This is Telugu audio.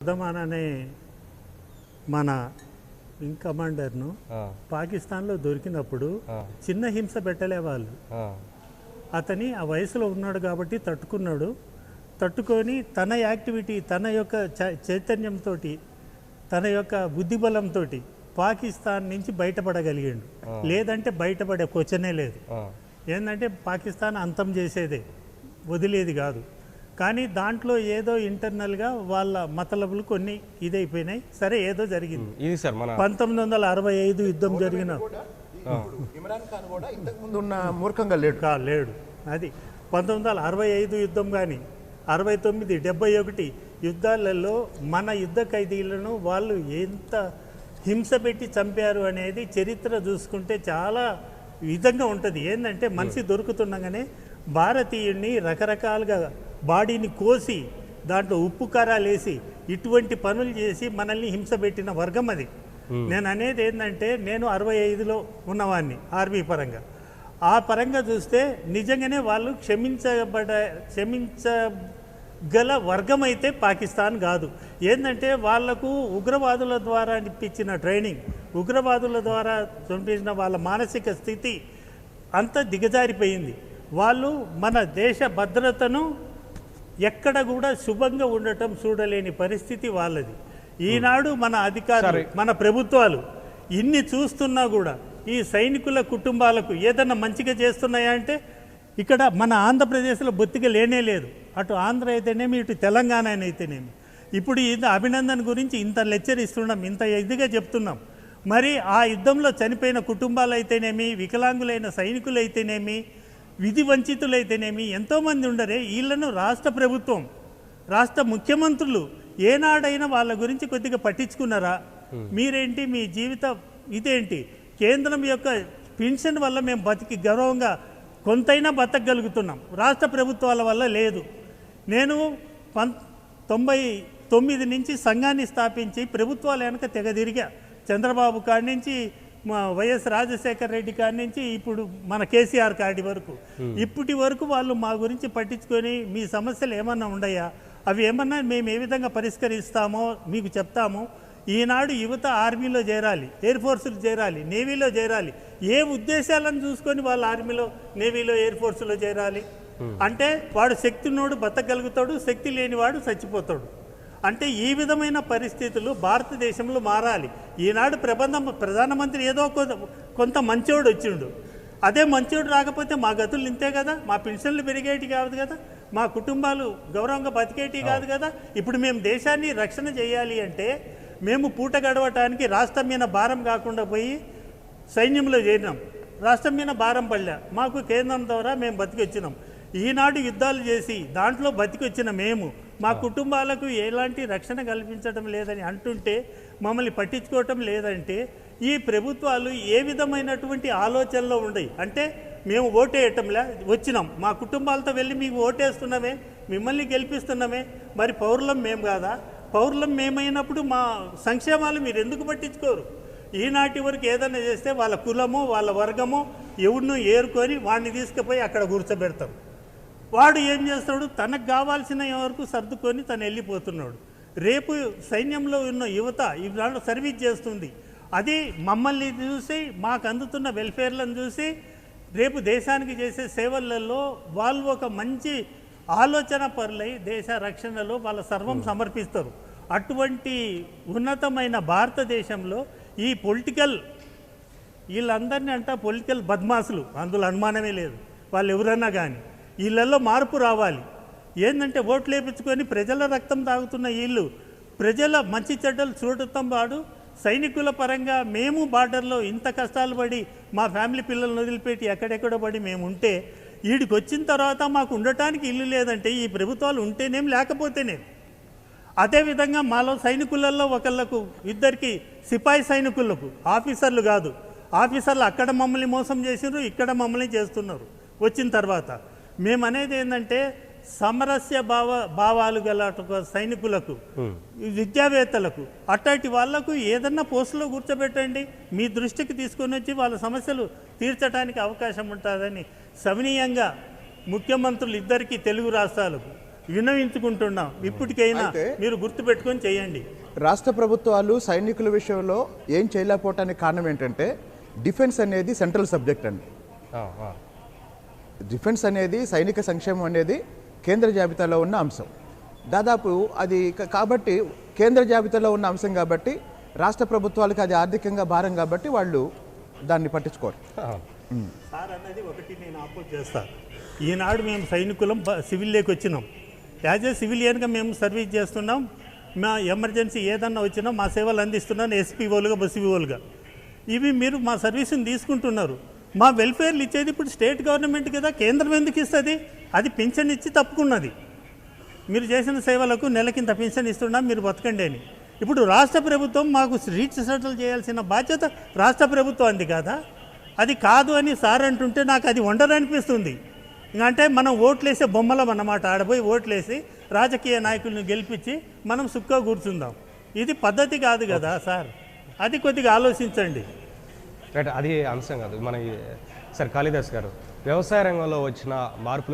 వర్ధమాన్ అనే మన వింగ్ కమాండర్ను పాకిస్తాన్లో దొరికినప్పుడు చిన్న హింస పెట్టలే వాళ్ళు. అతని ఆ వయసులో ఉన్నాడు కాబట్టి తట్టుకొని తన యాక్టివిటీ, తన యొక్క చైతన్యంతో, తన యొక్క బుద్ధిబలంతో పాకిస్తాన్ నుంచి బయటపడగలిగాడు. లేదంటే బయటపడే క్వశ్చనే లేదు. ఏంటంటే పాకిస్తాన్ అంతం చేసేదే, వదిలేది కాదు. కానీ దాంట్లో ఏదో ఇంటర్నల్గా వాళ్ళ మతలబులు కొన్ని ఇదైపోయినాయి. సరే, ఏదో జరిగింది. 1965 యుద్ధం జరిగిన ఇమ్రాన్ ఖాన్ కూడా ఇంతకుముందు ఉన్న మూర్ఖంగా లేడు. అది 1965 యుద్ధం కానీ 69, 71 యుద్ధాలలో మన యుద్ధ ఖైదీలను వాళ్ళు ఎంత హింస పెట్టి చంపారు అనేది చరిత్ర చూసుకుంటే చాలా విధంగా ఉంటుంది. ఏంటంటే మనిషి దొరుకుతుండగానే భారతీయుడిని రకరకాలుగా బాడీని కోసి దాంట్లో ఉప్పు కారాలు వేసి ఇటువంటి పనులు చేసి మనల్ని హింస పెట్టిన వర్గం అది. నేను అనేది ఏంటంటే, నేను 65లో ఉన్నవాడిని ఆర్మీ పరంగా. ఆ పరంగా చూస్తే నిజంగానే వాళ్ళు క్షమించగల వర్గం అయితే పాకిస్తాన్ కాదు. ఏంటంటే వాళ్లకు ఉగ్రవాదుల ద్వారా ఇప్పించిన ట్రైనింగ్, ఉగ్రవాదుల ద్వారా చూపించిన వాళ్ళ మానసిక స్థితి అంత దిగజారిపోయింది. వాళ్ళు మన దేశ భద్రతను ఎక్కడ కూడా శుభంగా ఉండటం చూడలేని పరిస్థితి వాళ్ళది. ఈనాడు మన అధికారులు, మన ప్రభుత్వాలు ఇన్ని చూస్తున్నా కూడా ఈ సైనికుల కుటుంబాలకు ఏదన్నా మంచిగా చేస్తున్నాయా అంటే ఇక్కడ మన ఆంధ్రప్రదేశ్లో బొత్తిగా లేనే లేదు. అటు ఆంధ్ర అయితేనేమి, ఇటు తెలంగాణ అయితేనేమి. ఇప్పుడు ఇది అభినందన్ గురించి ఇంత లెక్చర్ ఇస్తున్నాం, ఇంత ఇదిగా చెప్తున్నాం. మరి ఆ యుద్ధంలో చనిపోయిన కుటుంబాలు అయితేనేమి, వికలాంగులైన సైనికులు అయితేనేమి, విధి వంచితులైతేనేమి ఎంతోమంది ఉండరే. వీళ్ళను రాష్ట్ర ప్రభుత్వం, రాష్ట్ర ముఖ్యమంత్రులు ఏనాడైనా వాళ్ళ గురించి కొద్దిగా పట్టించుకున్నారా? మీరేంటి, మీ జీవితం ఇదేంటి? కేంద్రం యొక్క పెన్షన్ వల్ల మేము బతికి గౌరవంగా కొంతైనా బతకగలుగుతున్నాం, రాష్ట్ర ప్రభుత్వాల వల్ల లేదు. నేను 1999 నుంచి సంఘాన్ని స్థాపించి ప్రభుత్వాలు వెనక తెగదిరిగా, చంద్రబాబు కాడి నుంచి వైఎస్ రాజశేఖర రెడ్డి కాడి నుంచి ఇప్పుడు మన కేసీఆర్ కాడి వరకు, ఇప్పటి వరకు వాళ్ళు మా గురించి పట్టించుకొని మీ సమస్యలు ఏమన్నా ఉన్నాయా, అవి ఏమన్నా మేము ఏ విధంగా పరిష్కరిస్తామో మీకు చెప్తాము. ఈనాడు యువత ఆర్మీలో చేరాలి, ఎయిర్ ఫోర్సులు చేరాలి, నేవీలో చేరాలి. ఏ ఉద్దేశాలను చూసుకొని వాళ్ళు ఆర్మీలో, నేవీలో, ఎయిర్ ఫోర్సులో చేరాలి అంటే వాడు శక్తినోడు బతకగలుగుతాడు, శక్తి లేనివాడు చచ్చిపోతాడు. అంటే ఈ విధమైన పరిస్థితులు భారతదేశంలో మారాలి. ఈనాడు ప్రధానమంత్రి ఏదో కొంత మంచోడు వచ్చిండు. అదే మంచోడు రాకపోతే మా గతులు ఇంతే కదా, మా పెన్షన్లు పెరిగేటి కాదు కదా, మా కుటుంబాలు గౌరవంగా బతికేటి కాదు కదా. ఇప్పుడు మేము దేశాన్ని రక్షణ చేయాలి అంటే మేము పూట గడవటానికి రాష్ట్రం మీద భారం కాకుండా పోయి సైన్యంలో చేరినాం. రాష్ట్రం మీద భారం పడలే, మాకు కేంద్రం ద్వారా మేము బతికొచ్చినాం. ఈనాడు యుద్ధాలు చేసి దాంట్లో బతికొచ్చిన మేము మా కుటుంబాలకు ఎలాంటి రక్షణ కల్పించడం లేదని అంటుంటే, మమ్మల్ని పట్టించుకోవటం లేదంటే ఈ ప్రభుత్వాలు ఏ విధమైనటువంటి ఆలోచనలో ఉండయి. అంటే మేము ఓటేయటంలే, వచ్చినాం మా కుటుంబాలతో వెళ్ళి మీకు ఓటేస్తున్నామే, మిమ్మల్ని గెలిపిస్తున్నామే, మరి పౌరులం మేము కాదా? పౌరులం మేమైనప్పుడు మా సంక్షేమాలు మీరు ఎందుకు పట్టించుకోరు? ఈనాటి వరకు ఏదైనా చేస్తే వాళ్ళ కులమో వాళ్ళ వర్గమో ఎవరినో ఏరుకొని వాడిని తీసుకుపోయి అక్కడ కూర్చోబెడతారు. వాడు ఏం చేస్తాడు, తనకు కావాల్సిన వరకు సర్దుకొని తను వెళ్ళిపోతున్నాడు. రేపు సైన్యంలో ఉన్న యువత ఇవాళ సర్వీస్ చేస్తుంది. అది మమ్మల్ని చూసి, మాకు అందుతున్న వెల్ఫేర్లను చూసి రేపు దేశానికి చేసే సేవలలో వాళ్ళు ఒక మంచి ఆలోచన పరులై దేశ రక్షణలో వాళ్ళ సర్వం సమర్పిస్తారు. అటువంటి ఉన్నతమైన భారతదేశంలో ఈ వీళ్ళందరినీ పొలిటికల్ బద్మాసులు, అందులో అనుమానమే లేదు. వాళ్ళు ఎవరన్నా కానీ వీళ్ళల్లో మార్పు రావాలి. ఏంటంటే ఓట్లు వేయించుకొని ప్రజల రక్తం తాగుతున్న వీళ్ళు ప్రజల మంచి చెడ్డలు చూడటం వాడు. సైనికుల పరంగా మేము బార్డర్లో ఇంత కష్టాలు పడి మా ఫ్యామిలీ పిల్లలను వదిలిపెట్టి ఎక్కడెక్కడో పడి మేము ఉంటే, వీడికి వచ్చిన తర్వాత మాకు ఉండటానికి ఇల్లు లేదంటే ఈ ప్రభుత్వాలు ఉంటేనేం లేకపోతేనేం. అదేవిధంగా మాలో సైనికులలో ఇద్దరికి సిపాయి సైనికులకు, ఆఫీసర్లు కాదు, ఆఫీసర్లు అక్కడ మమ్మల్ని మోసం చేసినారు, ఇక్కడ మమ్మల్ని చేస్తున్నారు. వచ్చిన తర్వాత మేమనేది ఏంటంటే సమరస్య భావాలు గల సైనికులకు, విద్యావేత్తలకు, అట్లాంటి వాళ్లకు ఏదన్నా పోస్టులో కూర్చోబెట్టండి, మీ దృష్టికి తీసుకొని వచ్చి వాళ్ళ సమస్యలు తీర్చడానికి అవకాశం ఉంటుందని సవినీయంగా ముఖ్యమంత్రులు ఇద్దరికీ, తెలుగు రాష్ట్రాలకు విన్నవించుకుంటున్నాం. ఇప్పటికైనా మీరు గుర్తుపెట్టుకొని చేయండి. రాష్ట్ర ప్రభుత్వాలు సైనికుల విషయంలో ఏం చేయలేకపోవటానికి కారణం ఏంటంటే డిఫెన్స్ అనేది సెంట్రల్ సబ్జెక్ట్ అండి. డిఫెన్స్ అనేది సైనిక సంక్షేమం అనేది కేంద్ర జాబితాలో ఉన్న అంశం. దాదాపు అది కాబట్టి కేంద్ర జాబితాలో ఉన్న అంశం కాబట్టి రాష్ట్ర ప్రభుత్వాలకు అది ఆర్థికంగా భారం కాబట్టి వాళ్ళు దాన్ని పట్టించుకోరు. సార్ అన్నది ఒకటి నేను ఆపోజ్ చేస్తాను. ఈనాడు మేము సైనికులం సివిల్లోకి వచ్చినాం. యాజ్ ఏ సివిలియన్గా మేము సర్వీస్ చేస్తున్నాం. మా ఎమర్జెన్సీ ఏదన్నా వచ్చినా మా సేవలు అందిస్తున్నాను ఎస్పీఓలుగా బస్సీఓలుగా. ఇవి మీరు మా సర్వీస్ని తీసుకుంటున్నారు. మా వెల్ఫేర్లు ఇచ్చేది ఇప్పుడు స్టేట్ గవర్నమెంట్ కదా, కేంద్రం ఎందుకు ఇస్తుంది? అది పింఛన్ ఇచ్చి తప్పుకున్నది. మీరు చేసిన సేవలకు నెలకింత పింఛన్ ఇస్తున్నాం, మీరు బతకండి అని. ఇప్పుడు రాష్ట్ర ప్రభుత్వం మాకు రీచ్ సెటిల్ చేయాల్సిన బాధ్యత రాష్ట్ర ప్రభుత్వం అంది కదా. అది కాదు అని సార్ అంటుంటే నాకు అది వండర్ అనిపిస్తుంది. అంటే మనం ఓట్లేసే బొమ్మలం అన్నమాట. ఆడపోయి ఓట్లేసి రాజకీయ నాయకులను గెలిపించి మనం సుఖంగా కూర్చుందాం. ఇది పద్ధతి కాదు కదా సార్. అది కొద్దిగా ఆలోచించండి. రైట్, అది అంశం కాదు. మన సార్ కాళిదాస్ గారు, వ్యవసాయ రంగంలో వచ్చిన మార్పులు